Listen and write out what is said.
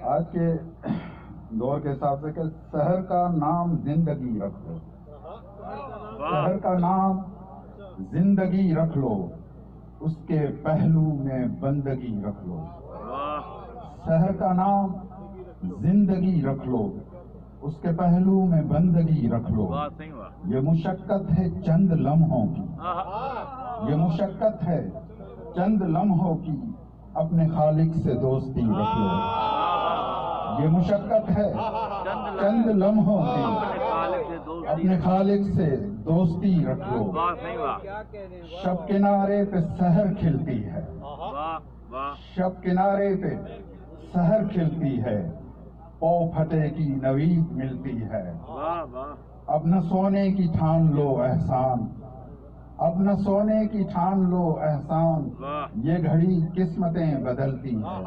آج کے دور کے حساب سے کہ شہر کا نام زندگی رکھ لو، شہر کا نام زندگی رکھ لو، اس کے پہلو میں بندگی رکھ لو۔ شہر کا نام زندگی رکھ لو، اس کے پہلو میں بندگی رکھ لو۔ یہ مشقت ہے چند لمحوں کی، یہ مشقت ہے چند لمحوں کی، اپنے خالق سے دوستی رکھ لو۔ یہ مشقت ہے چند لمحوں کی، اپنے خالق سے دوستی رکھ لو۔ شب کنارے پہ سحر کھلتی ہے، شب کنارے پہ سحر کھلتی ہے، پو پھٹے کی نوید ملتی ہے۔ اب نہ سونے کی ٹھان لو احسان، اب نہ سونے کی ٹھان لو احسان، یہ گھڑی قسمتیں بدلتی ہے۔